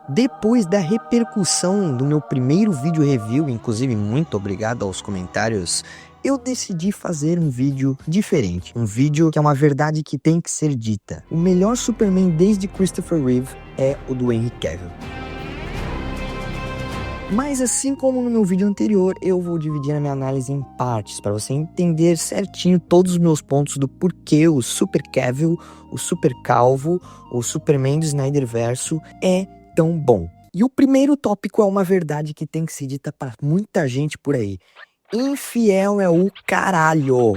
Depois da repercussão do meu primeiro vídeo review, inclusive muito obrigado aos comentários, eu decidi fazer um vídeo diferente. Um vídeo que é uma verdade que tem que ser dita. O melhor Superman desde Christopher Reeve é o do Henry Cavill. Mas assim como no meu vídeo anterior, eu vou dividir a minha análise em partes, para você entender certinho todos os meus pontos do porquê o Super Cavill, o Super Calvo, o Superman do Snyderverso é tão bom. E o primeiro tópico é uma verdade que tem que ser dita para muita gente por aí. Infiel é o caralho.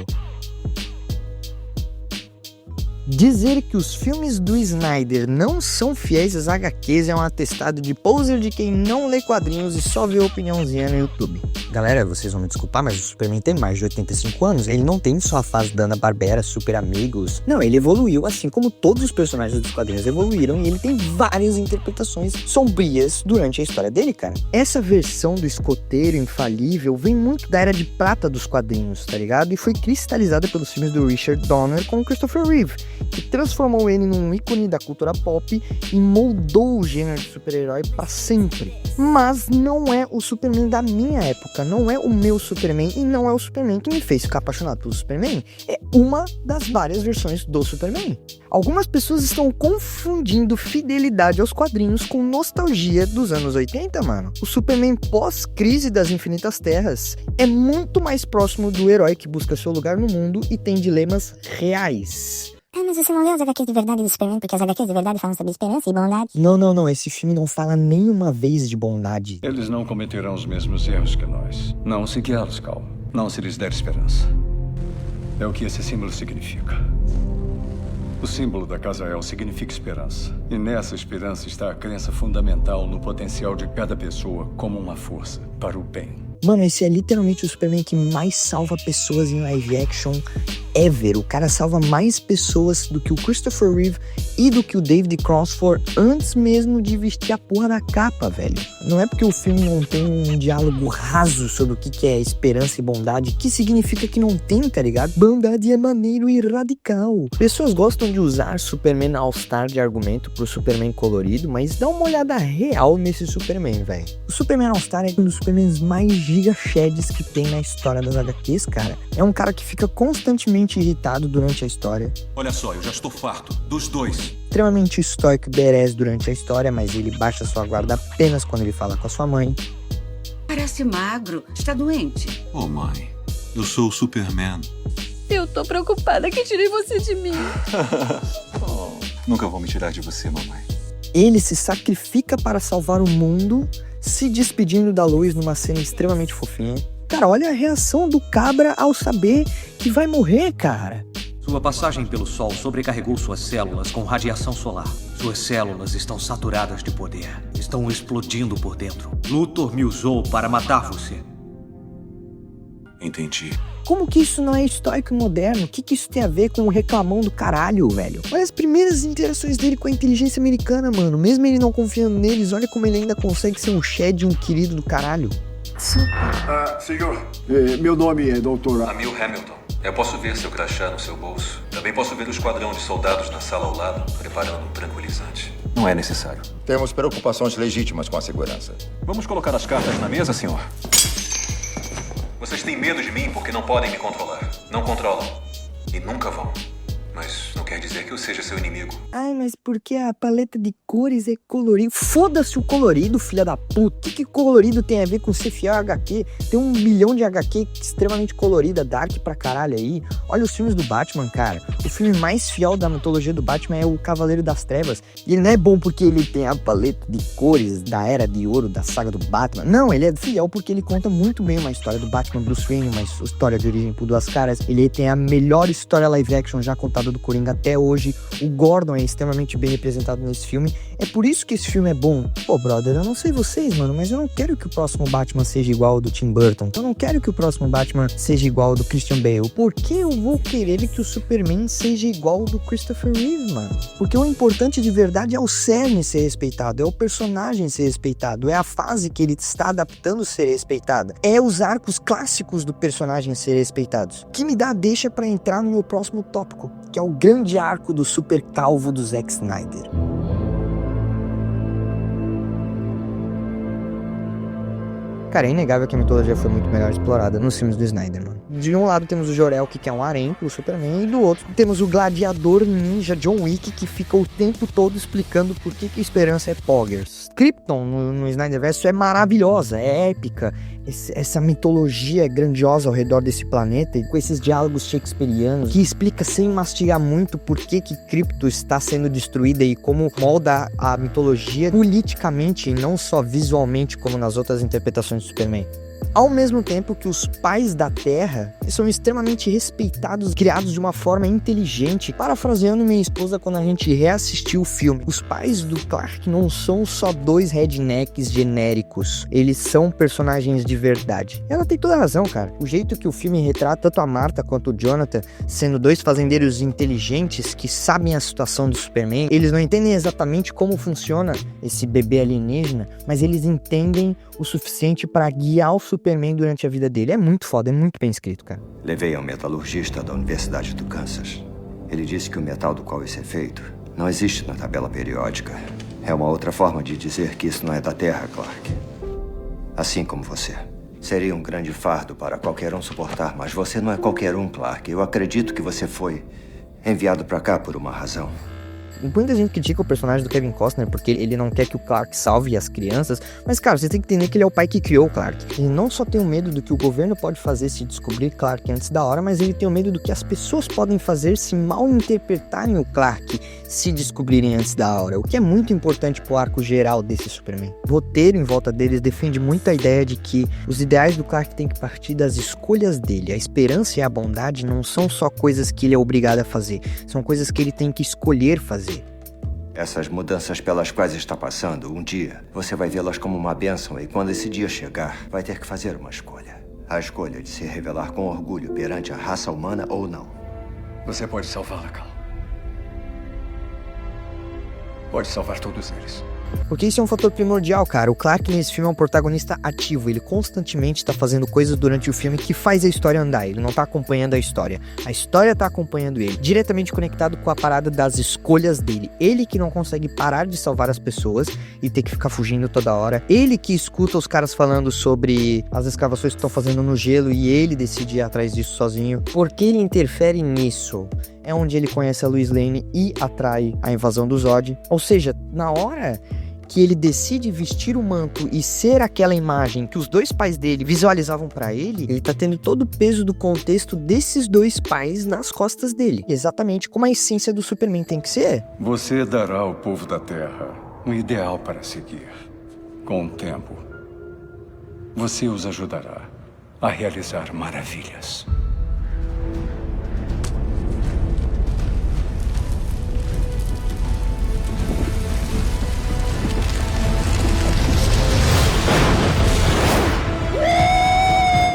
Dizer que os filmes do Snyder não são fiéis às HQs é um atestado de poser de quem não lê quadrinhos e só vê opiniãozinha no YouTube. Galera, vocês vão me desculpar, mas o Superman tem mais de 85 anos. Ele não tem só a fase da Hanna-Barbera, Super Amigos. Não, ele evoluiu assim como todos os personagens dos quadrinhos evoluíram e ele tem várias interpretações sombrias durante a história dele, cara. Essa versão do escoteiro infalível vem muito da era de prata dos quadrinhos, tá ligado? E foi cristalizada pelos filmes do Richard Donner com Christopher Reeve, que transformou ele num ícone da cultura pop e moldou o gênero de super-herói para sempre. Mas não é o Superman da minha época, não é o meu Superman e não é o Superman que me fez ficar apaixonado pelo Superman. É uma das várias versões do Superman. Algumas pessoas estão confundindo fidelidade aos quadrinhos com nostalgia dos anos 80, mano. O Superman pós-crise das Infinitas Terras é muito mais próximo do herói que busca seu lugar no mundo e tem dilemas reais. Mas você não leu as HQs de verdade do Superman, porque as HQs de verdade falam sobre esperança e bondade? Não, esse filme não fala nenhuma vez de bondade. Eles não cometerão os mesmos erros que nós. Não se guiá-los, Cal. Não se lhes der esperança. É o que esse símbolo significa. O símbolo da Casa El significa esperança. E nessa esperança está a crença fundamental no potencial de cada pessoa como uma força para o bem. Mano, esse é literalmente o Superman que mais salva pessoas em live action ever. O cara salva mais pessoas do que o Christopher Reeve e do que o David Crossford antes mesmo de vestir a porra da capa, velho. Não é porque o filme não tem um diálogo raso sobre o que é esperança e bondade que significa que não tem, tá ligado? Bondade é maneiro e radical. Pessoas gostam de usar Superman All-Star de argumento pro Superman colorido, mas dá uma olhada real nesse Superman, velho. O Superman All-Star é um dos Supermans mais giga-sheds que tem na história das HQs, cara. É um cara que fica constantemente irritado durante a história. Olha só, eu já estou farto dos dois. Extremamente estoico e badass durante a história, mas ele baixa sua guarda apenas quando ele fala com a sua mãe. Parece magro. Está doente? Oh, mãe, eu sou o Superman. Eu tô preocupada que tirei você de mim. Nunca vou me tirar de você, mamãe. Ele se sacrifica para salvar o mundo, se despedindo da Lois numa cena extremamente fofinha. Cara, olha a reação do Cabra ao saber que vai morrer, cara. Sua passagem pelo Sol sobrecarregou suas células com radiação solar. Suas células estão saturadas de poder. Estão explodindo por dentro. Luthor me usou para matar você. Entendi. Como que isso não é estoico e moderno? O que isso tem a ver com o reclamão do caralho, velho? Olha as primeiras interações dele com a inteligência americana, mano. Mesmo ele não confiando neles, olha como ele ainda consegue ser um shed, um querido do caralho. Senhor, meu nome é Dr. Amil Hamilton. Eu posso ver seu crachá no seu bolso. Também posso ver o esquadrão de soldados na sala ao lado, preparando um tranquilizante. Não é necessário. Temos preocupações legítimas com a segurança. Vamos colocar as cartas na mesa, senhor? Vocês têm medo de mim porque não podem me controlar. Não controlam. E nunca vão. Mas não quer dizer que eu seja seu inimigo. Ai, mas porque a paleta de cores é colorida? Foda-se o colorido, filha da puta. O que colorido tem a ver com ser fiel a HQ? Tem 1 milhão de HQ extremamente colorida, dark pra caralho aí. Olha os filmes do Batman, cara. O filme mais fiel da mitologia do Batman é o Cavaleiro das Trevas. E ele não é bom porque ele tem a paleta de cores da Era de Ouro, da saga do Batman. Não, ele é fiel porque ele conta muito bem uma história do Batman, Bruce Wayne, uma história de origem por duas caras. Ele tem a melhor história live action já contada do Coringa até hoje. O Gordon é extremamente bem representado nesse filme. É por isso que esse filme é bom. Pô, brother, eu não sei vocês, mano, mas eu não quero que o próximo Batman seja igual ao do Tim Burton. Eu não quero que o próximo Batman seja igual ao do Christian Bale. Por que eu vou querer que o Superman seja igual ao do Christopher Reeve, mano? Porque o importante de verdade é o cerne ser respeitado, é o personagem ser respeitado, é a fase que ele está adaptando ser respeitada, é os arcos clássicos do personagem ser respeitados. Que me dá deixa pra entrar no meu próximo tópico, que é o grande arco do super calvo do Zack Snyder. Cara, é inegável que a mitologia foi muito melhor explorada nos filmes do Snyder, mano. De um lado temos o Jor-El, que é um harém pro Superman, e do outro temos o gladiador ninja John Wick, que fica o tempo todo explicando por que a esperança é poggers. Krypton no Snyderverse é maravilhosa, é épica. Essa mitologia grandiosa ao redor desse planeta, e com esses diálogos shakespearianos, que explica sem mastigar muito por que Krypton está sendo destruída e como molda a mitologia politicamente e não só visualmente como nas outras interpretações do Superman. Ao mesmo tempo que os pais da Terra são extremamente respeitados, criados de uma forma inteligente. Parafraseando minha esposa quando a gente reassistiu o filme, os pais do Clark não são só dois rednecks genéricos, eles são personagens de verdade. Ela tem toda a razão, cara. O jeito que o filme retrata tanto a Martha quanto o Jonathan sendo dois fazendeiros inteligentes que sabem a situação do Superman, eles não entendem exatamente como funciona esse bebê alienígena, mas eles entendem o suficiente para guiar o Superman durante a vida dele. É muito foda, é muito bem escrito, cara. Levei a um metalurgista da Universidade do Kansas. Ele disse que o metal do qual isso é feito não existe na tabela periódica. É uma outra forma de dizer que isso não é da Terra, Clark. Assim como você. Seria um grande fardo para qualquer um suportar, mas você não é qualquer um, Clark. Eu acredito que você foi enviado pra cá por uma razão. Muita gente critica o personagem do Kevin Costner porque ele não quer que o Clark salve as crianças, mas cara, você tem que entender que ele é o pai que criou o Clark. Ele não só tem o medo do que o governo pode fazer se descobrir Clark antes da hora, mas ele tem o medo do que as pessoas podem fazer se mal interpretarem o Clark se descobrirem antes da hora, o que é muito importante pro arco geral desse Superman. O roteiro em volta deles defende muito a ideia de que os ideais do Clark têm que partir das escolhas dele. A esperança e a bondade não são só coisas que ele é obrigado a fazer, são coisas que ele tem que escolher fazer. Essas mudanças pelas quais está passando, um dia, você vai vê-las como uma bênção e quando esse dia chegar, vai ter que fazer uma escolha. A escolha de se revelar com orgulho perante a raça humana ou não. Você pode salvá-la, Cal. Pode salvar todos eles. Porque isso é um fator primordial, cara. O Clark nesse filme é um protagonista ativo. Ele constantemente tá fazendo coisas durante o filme que faz a história andar. Ele não tá acompanhando a história tá acompanhando ele. Diretamente conectado com a parada das escolhas dele. Ele que não consegue parar de salvar as pessoas e ter que ficar fugindo toda hora. Ele que escuta os caras falando sobre as escavações que estão fazendo no gelo e ele decide ir atrás disso sozinho. Porque ele interfere nisso. É onde ele conhece a Lois Lane e atrai a invasão do Zod. Ou seja, na hora que ele decide vestir o manto e ser aquela imagem que os dois pais dele visualizavam pra ele, ele tá tendo todo o peso do contexto desses dois pais nas costas dele. Exatamente como a essência do Superman tem que ser. Você dará ao povo da Terra um ideal para seguir. Com o tempo, você os ajudará a realizar maravilhas.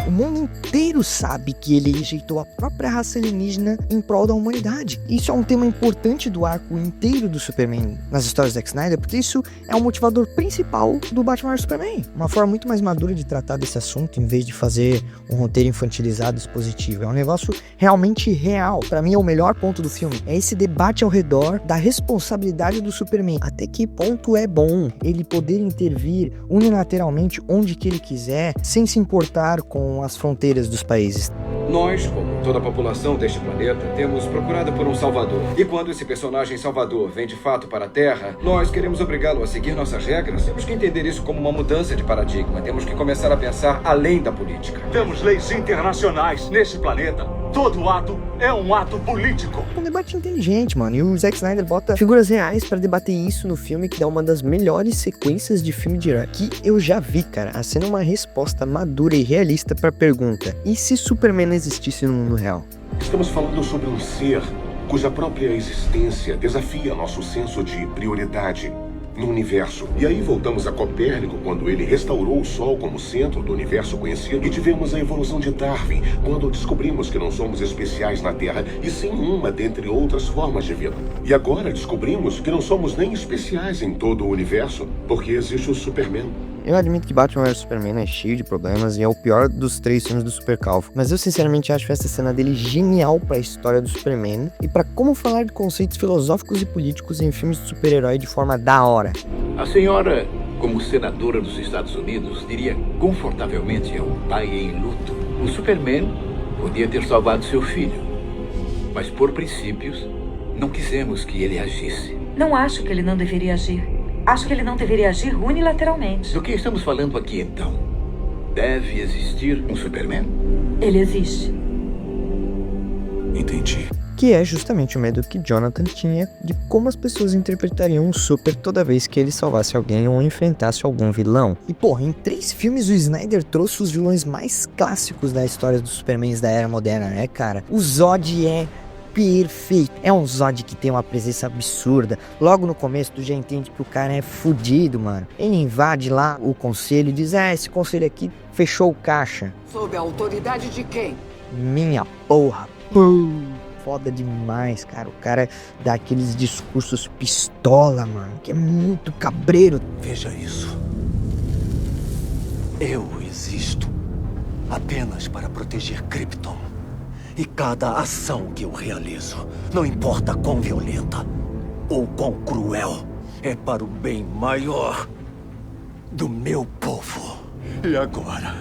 O mundo inteiro sabe que ele rejeitou a própria raça alienígena em prol da humanidade. Isso é um tema importante do arco inteiro do Superman nas histórias do Zack Snyder, porque isso é o motivador principal do Batman vs Superman. Uma forma muito mais madura de tratar desse assunto, em vez de fazer um roteiro infantilizado expositivo. É um negócio realmente real. Pra mim é o melhor ponto do filme. É esse debate ao redor da responsabilidade do Superman. Até que ponto é bom ele poder intervir unilateralmente onde que ele quiser, sem se importar com as fronteiras dos países. Nós, como toda a população deste planeta, temos procurado por um salvador. E quando esse personagem salvador vem de fato para a Terra, nós queremos obrigá-lo a seguir nossas regras. Temos que entender isso como uma mudança de paradigma. Temos que começar a pensar além da política. Temos leis internacionais neste planeta. Todo ato é um ato político. Um debate inteligente, mano. E o Zack Snyder bota figuras reais pra debater isso no filme, que dá uma das melhores sequências de filme de herói que eu já vi, cara. A cena é uma resposta madura e realista pra pergunta: e se Superman existisse no mundo real? Estamos falando sobre um ser cuja própria existência desafia nosso senso de prioridade no universo. E aí voltamos a Copérnico, quando ele restaurou o Sol como centro do universo conhecido, e tivemos a evolução de Darwin, quando descobrimos que não somos especiais na Terra, e sim uma dentre outras formas de vida. E agora descobrimos que não somos nem especiais em todo o universo, porque existe o Superman. Eu admito que Batman vs Superman é cheio de problemas e é o pior dos 3 filmes do Super Calvo, mas eu sinceramente acho essa cena dele genial pra história do Superman e pra como falar de conceitos filosóficos e políticos em filmes de super-herói de forma da hora. A senhora como senadora dos Estados Unidos, diria confortavelmente a um pai em luto: o Superman podia ter salvado seu filho, mas por princípios, não quisemos que ele agisse. Não acho que ele não deveria agir. Acho que ele não deveria agir unilateralmente. Do que estamos falando aqui, então? Deve existir um Superman? Ele existe. Entendi. Que é justamente o medo que Jonathan tinha de como as pessoas interpretariam o Super toda vez que ele salvasse alguém ou enfrentasse algum vilão. E porra, em 3 filmes o Snyder trouxe os vilões mais clássicos da história dos Supermans da era moderna, né, cara? O Zod é perfeito. É um Zod que tem uma presença absurda. Logo no começo tu já entende que o cara é fudido, mano. Ele invade lá o conselho e diz: esse conselho aqui fechou o caixa. Sob a autoridade de quem? Minha porra. Pum. Foda demais, cara. O cara dá aqueles discursos pistola, mano, que é muito cabreiro. Veja isso. Eu existo apenas para proteger Krypton. E cada ação que eu realizo, não importa quão violenta ou quão cruel, é para o bem maior do meu povo. E agora,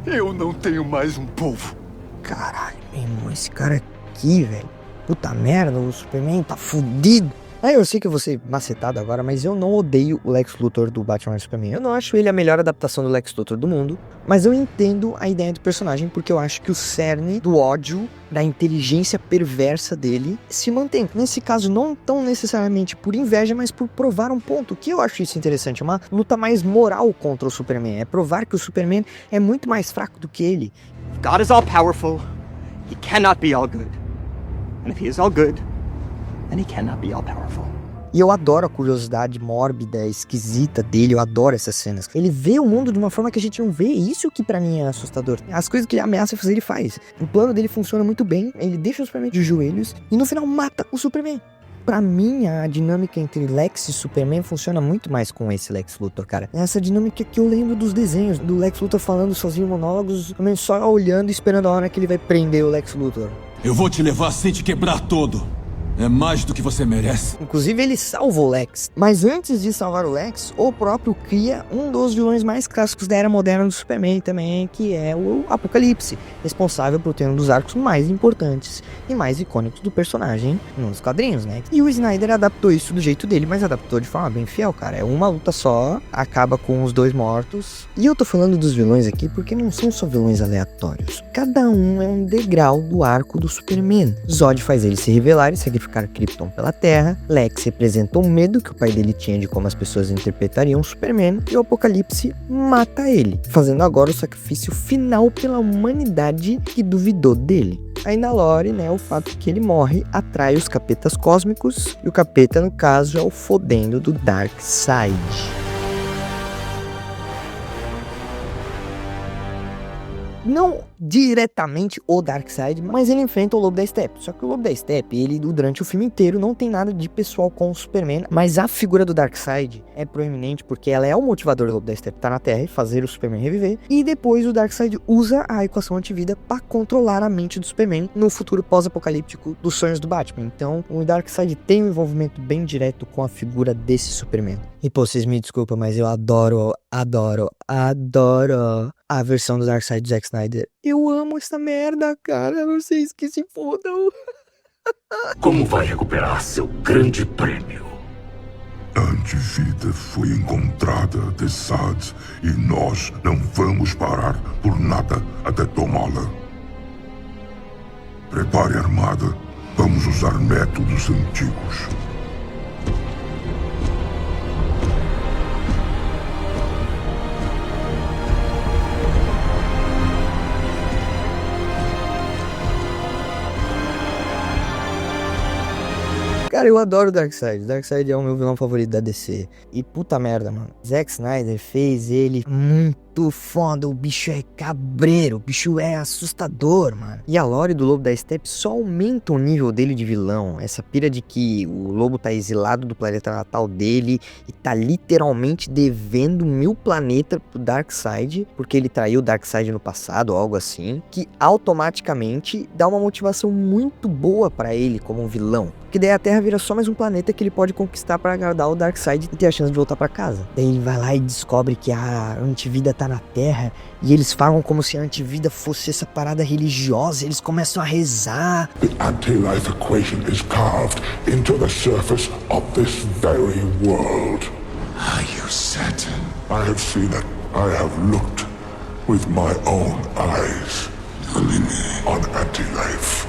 eu não tenho mais um povo. Caralho, meu irmão, esse cara aqui, velho. Puta merda, o Superman tá fudido. Eu sei que eu vou ser macetado agora, mas eu não odeio o Lex Luthor do Batman vs Superman. Eu não acho ele a melhor adaptação do Lex Luthor do mundo, mas eu entendo a ideia do personagem, porque eu acho que o cerne do ódio, da inteligência perversa dele, se mantém. Nesse caso, não tão necessariamente por inveja, mas por provar um ponto, que eu acho isso interessante. É uma luta mais moral contra o Superman. É provar que o Superman é muito mais fraco do que ele. God is all powerful. He cannot be all good. And if he is all good, then he cannot be all powerful. E eu adoro a curiosidade mórbida, esquisita dele, eu adoro essas cenas. Ele vê o mundo de uma forma que a gente não vê, isso que pra mim é assustador. As coisas que ele ameaça fazer, ele faz. O plano dele funciona muito bem, ele deixa o Superman de joelhos e no final mata o Superman. Pra mim, a dinâmica entre Lex e Superman funciona muito mais com esse Lex Luthor, cara. Essa dinâmica que eu lembro dos desenhos, do Lex Luthor falando sozinho monólogos, só olhando e esperando a hora que ele vai prender o Lex Luthor. Eu vou te levar sem te quebrar todo. É mais do que você merece. Inclusive, ele salva o Lex. Mas antes de salvar o Lex, o próprio cria um dos vilões mais clássicos da era moderna do Superman também, que é o Apocalipse, responsável por ter um dos arcos mais importantes e mais icônicos do personagem nos quadrinhos, né? E o Snyder adaptou isso do jeito dele, mas adaptou de forma bem fiel, cara. É uma luta só, acaba com os 2 mortos. E eu tô falando dos vilões aqui porque não são só vilões aleatórios. Cada um é um degrau do arco do Superman. Zod faz ele se revelar e sacrificar Krypton pela Terra. Lex representa o medo que o pai dele tinha de como as pessoas interpretariam o Superman, e o Apocalipse mata ele, fazendo agora o sacrifício final pela humanidade que duvidou dele. Aí na lore, né, o fato que ele morre atrai os capetas cósmicos, e o capeta, no caso, é o fodendo do Darkseid. Não diretamente o Darkseid, mas ele enfrenta o Lobo da Steppe. Só que o Lobo da Steppe, ele durante o filme inteiro não tem nada de pessoal com o Superman, mas a figura do Darkseid é proeminente porque ela é o motivador do Lobo da Steppe estar na Terra e fazer o Superman reviver. E depois o Darkseid usa a equação antivida para controlar a mente do Superman no futuro pós-apocalíptico dos sonhos do Batman. Então o Darkseid tem um envolvimento bem direto com a figura desse Superman. E pô, vocês me desculpam, mas eu adoro a versão do Darkseid do Zack Snyder. Eu amo essa merda, cara. Vocês que se fodam. Como vai recuperar seu grande prêmio? A antivida foi encontrada, Desad, e nós não vamos parar por nada até tomá-la. Prepare a armada. Vamos usar métodos antigos. Cara, eu adoro o Darkseid. Darkseid é o meu vilão favorito da DC. E puta merda, mano. Zack Snyder fez ele muito muito foda, o bicho é cabreiro, o bicho é assustador, mano. E a lore do Lobo da Steppe só aumenta o nível dele de vilão. Essa pira de que o lobo tá exilado do planeta natal dele e tá literalmente devendo 1000 planetas pro Darkseid, porque ele traiu o Darkseid no passado, ou algo assim, que automaticamente dá uma motivação muito boa pra ele como um vilão. Porque daí a Terra vira só mais um planeta que ele pode conquistar pra agradar o Darkseid e ter a chance de voltar pra casa. Daí ele vai lá e descobre que a antivida tá na Terra e eles falam como se a antivida fosse essa parada religiosa, eles começam a rezar. The anti-life equation is carved into the surface of this very world. Are you certain? I have seen it. I have looked with my own eyes on anti-life.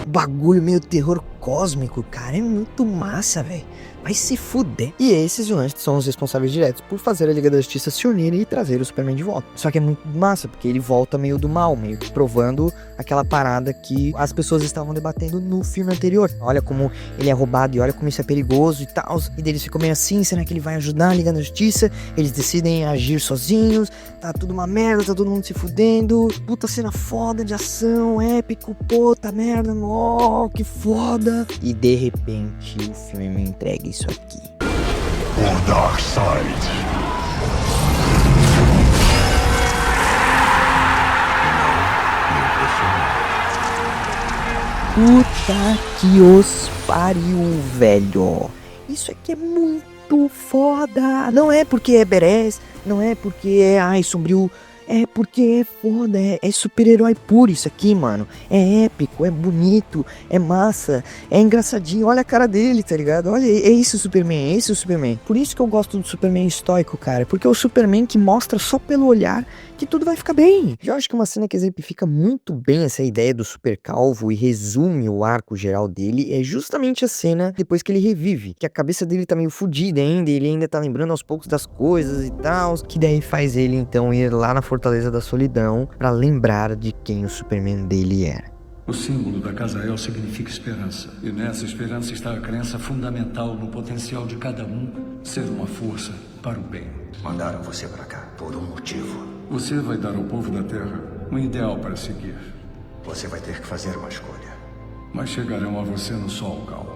Bagulho meio terror cósmico, cara, é muito massa, velho. Vai se fuder. E esses vilões são os responsáveis diretos por fazer a Liga da Justiça se unirem e trazer o Superman de volta. Só que é muito massa, porque ele volta meio do mal, meio que provando aquela parada que as pessoas estavam debatendo no filme anterior. Olha como ele é roubado e olha como isso é perigoso e tal. E daí eles ficam meio assim, será que ele vai ajudar a Liga da Justiça? Eles decidem agir sozinhos, tá tudo uma merda, tá todo mundo se fudendo. Puta cena foda de ação, épico, puta merda, ó, que foda. E de repente o filme me entrega isso aqui. O Darkseid. Puta que os pariu, velho. Isso aqui é muito foda. Não é porque é badass, não é porque é sombrio. É porque é foda, é super-herói puro isso aqui, mano. É épico, é bonito, é massa, é engraçadinho. Olha a cara dele, tá ligado? Olha, é esse o Superman, é esse o Superman. Por isso que eu gosto do Superman estoico, cara. Porque é o Superman que mostra só pelo olhar que tudo vai ficar bem. Eu acho que uma cena que exemplifica muito bem essa ideia do super calvo e resume o arco geral dele é justamente a cena depois que ele revive. Que a cabeça dele tá meio fodida ainda, e ele ainda tá lembrando aos poucos das coisas e tal. Que daí faz ele então ir lá na Fortaleza da Solidão pra lembrar de quem o Superman dele era. O símbolo da Casa El significa esperança. E nessa esperança está a crença fundamental no potencial de cada um ser uma força para o bem. Mandaram você pra cá por um motivo. Você vai dar ao povo da Terra um ideal para seguir. Você vai ter que fazer uma escolha. Mas chegarão a você no sol, Cal.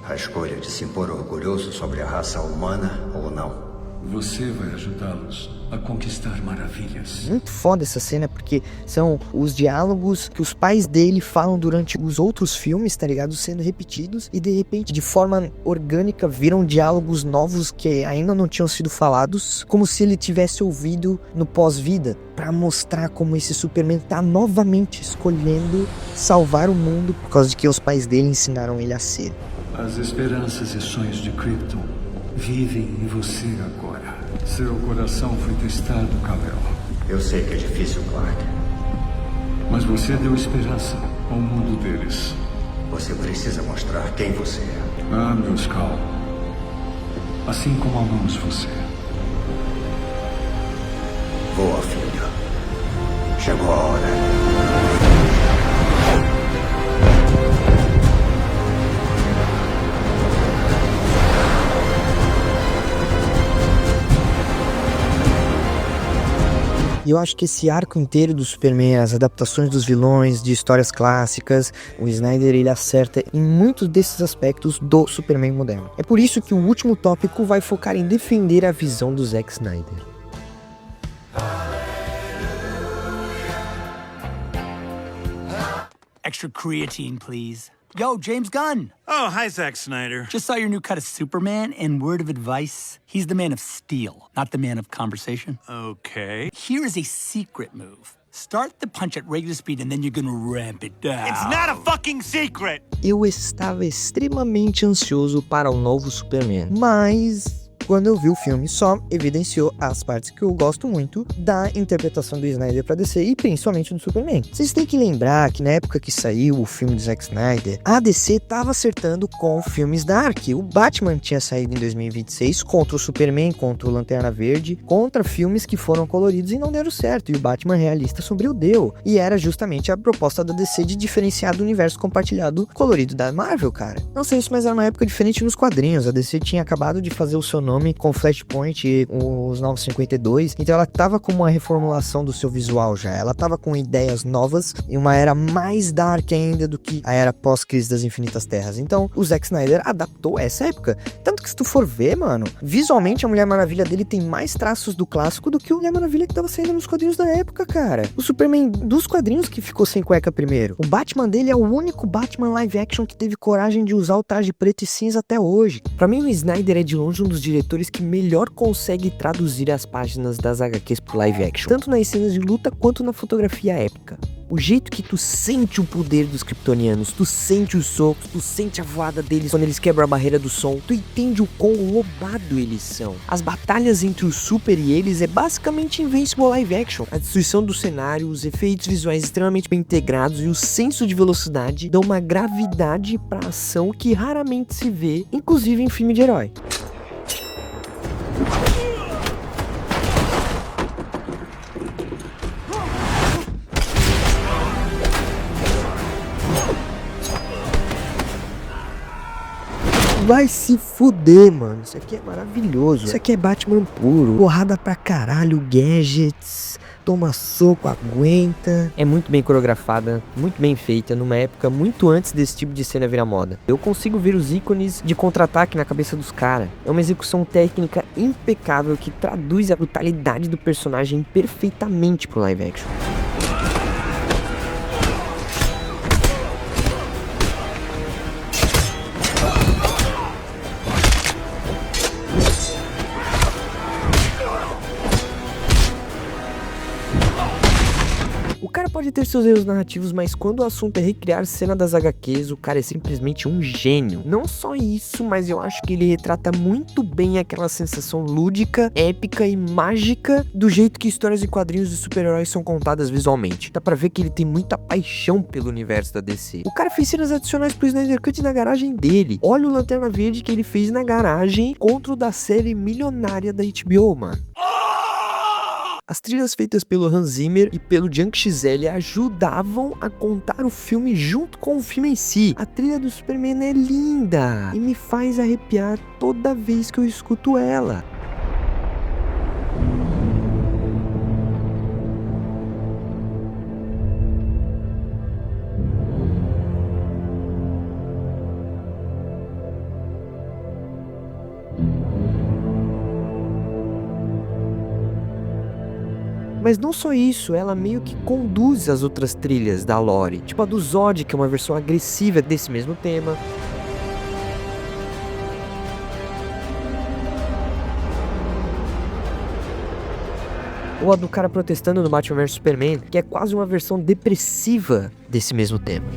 A escolha de se impor orgulhoso sobre a raça humana ou não. Você vai ajudá-los a conquistar maravilhas. Muito foda essa cena, porque são os diálogos que os pais dele falam durante os outros filmes, tá ligado? Sendo repetidos, e de repente, de forma orgânica, viram diálogos novos que ainda não tinham sido falados, como se ele tivesse ouvido no pós-vida, pra mostrar como esse Superman tá novamente escolhendo salvar o mundo por causa de que os pais dele ensinaram ele a ser. As esperanças e sonhos de Krypton vivem em você agora. Seu coração foi testado, Kal-El. Eu sei que é difícil, Clark. Mas você deu esperança ao mundo deles. Você precisa mostrar quem você é. Ah, meus Kal. Assim como amamos você. Boa, filho. Chegou a hora. E eu acho que esse arco inteiro do Superman, as adaptações dos vilões, de histórias clássicas, o Snyder ele acerta em muitos desses aspectos do Superman moderno. É por isso que o último tópico vai focar em defender a visão do Zack Snyder. Extra creatine, please. Yo, James Gunn. Oh, hi, Zack Snyder. Just saw your new cut of Superman, and word of advice, he's the man of steel, not the man of conversation. Okay. Here is a secret move. Start the punch at regular speed, and then you're gonna ramp it down. It's not a fucking secret! Eu estava extremamente ansioso para o novo Superman, mas quando eu vi o filme, só evidenciou as partes que eu gosto muito da interpretação do Snyder pra DC e principalmente do Superman. Vocês têm que lembrar que na época que saiu o filme do Zack Snyder, a DC tava acertando com filmes dark. O Batman tinha saído em 2026 contra o Superman, contra o Lanterna Verde, contra filmes que foram coloridos e não deram certo, e o Batman realista sombrio deu. E era justamente a proposta da DC de diferenciar do universo compartilhado colorido da Marvel, cara. Não sei isso, mas era uma época diferente nos quadrinhos. A DC tinha acabado de fazer o seu nome com Flashpoint e os Novos 52, então ela tava com uma reformulação do seu visual já. Ela tava com ideias novas e uma era mais dark ainda do que a era pós-crise das Infinitas Terras. Então, o Zack Snyder adaptou essa época. Tanto que se tu for ver, mano, visualmente a Mulher Maravilha dele tem mais traços do clássico do que o Mulher Maravilha que tava saindo nos quadrinhos da época, cara. O Superman dos quadrinhos que ficou sem cueca primeiro. O Batman dele é o único Batman live action que teve coragem de usar o traje preto e cinza até hoje. Pra mim, o Snyder é de longe um dos diretores que melhor consegue traduzir as páginas das HQs pro live action, tanto nas cenas de luta quanto na fotografia épica. O jeito que tu sente o poder dos kryptonianos, tu sente os socos, tu sente a voada deles quando eles quebram a barreira do som, tu entende o quão roubado eles são. As batalhas entre o Super e eles é basicamente Invincible live action. A destruição do cenário, os efeitos visuais extremamente bem integrados e o senso de velocidade dão uma gravidade pra ação que raramente se vê, inclusive em filme de herói. Vai se fuder, mano. Isso aqui é maravilhoso. Isso aqui é Batman puro. Porrada pra caralho, gadgets. Toma soco, aguenta. É muito bem coreografada, muito bem feita, numa época muito antes desse tipo de cena virar moda. Eu consigo ver os ícones de contra-ataque na cabeça dos caras. É uma execução técnica impecável que traduz a brutalidade do personagem perfeitamente pro live action. Pode ter seus erros narrativos, mas quando o assunto é recriar cena das HQs, o cara é simplesmente um gênio. Não só isso, mas eu acho que ele retrata muito bem aquela sensação lúdica, épica e mágica do jeito que histórias e quadrinhos de super-heróis são contadas visualmente. Dá pra ver que ele tem muita paixão pelo universo da DC. O cara fez cenas adicionais pro Snyder Cut na garagem dele. Olha o Lanterna Verde que ele fez na garagem contra o da série milionária da HBO, mano. As trilhas feitas pelo Hans Zimmer e pelo Junkie XL ajudavam a contar o filme junto com o filme em si. A trilha do Superman é linda e me faz arrepiar toda vez que eu escuto ela. Mas não só isso, ela meio que conduz as outras trilhas da lore, tipo a do Zod, que é uma versão agressiva desse mesmo tema. Ou a do cara protestando no Batman vs Superman, que é quase uma versão depressiva desse mesmo tema.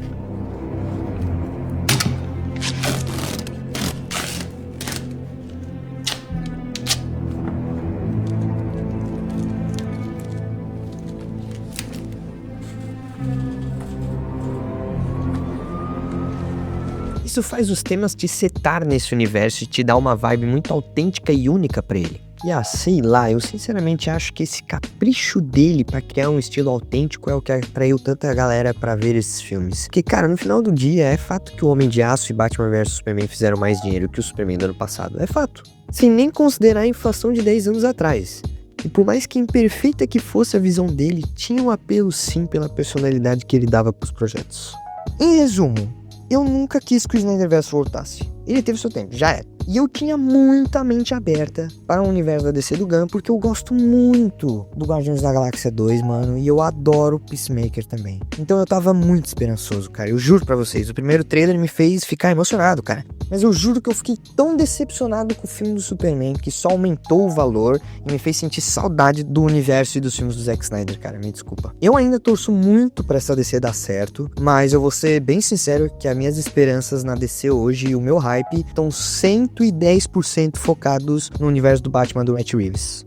Isso faz os temas te setar nesse universo e te dá uma vibe muito autêntica e única pra ele. E sei lá, eu sinceramente acho que esse capricho dele pra criar um estilo autêntico é o que atraiu tanta galera pra ver esses filmes. Porque, cara, no final do dia, é fato que o Homem de Aço e Batman vs Superman fizeram mais dinheiro que o Superman do ano passado. É fato. Sem nem considerar a inflação de 10 anos atrás. E por mais que imperfeita que fosse a visão dele, tinha um apelo sim pela personalidade que ele dava pros projetos. Em resumo, eu nunca quis que o Snyderverse voltasse. Ele teve seu tempo, já era. E eu tinha muita mente aberta para o universo da DC do Gunn, porque eu gosto muito do Guardiões da Galáxia 2, mano. E eu adoro Peacemaker também. Então eu tava muito esperançoso, cara. Eu juro pra vocês, o primeiro trailer me fez ficar emocionado, cara. mas eu juro que eu fiquei tão decepcionado com o filme do Superman que só aumentou o valor e me fez sentir saudade do universo e dos filmes do Zack Snyder, cara, me desculpa. Eu ainda torço muito pra essa DC dar certo, mas eu vou ser bem sincero que as minhas esperanças na DC hoje e o meu hype estão 110% focados no universo do Batman do Matt Reeves.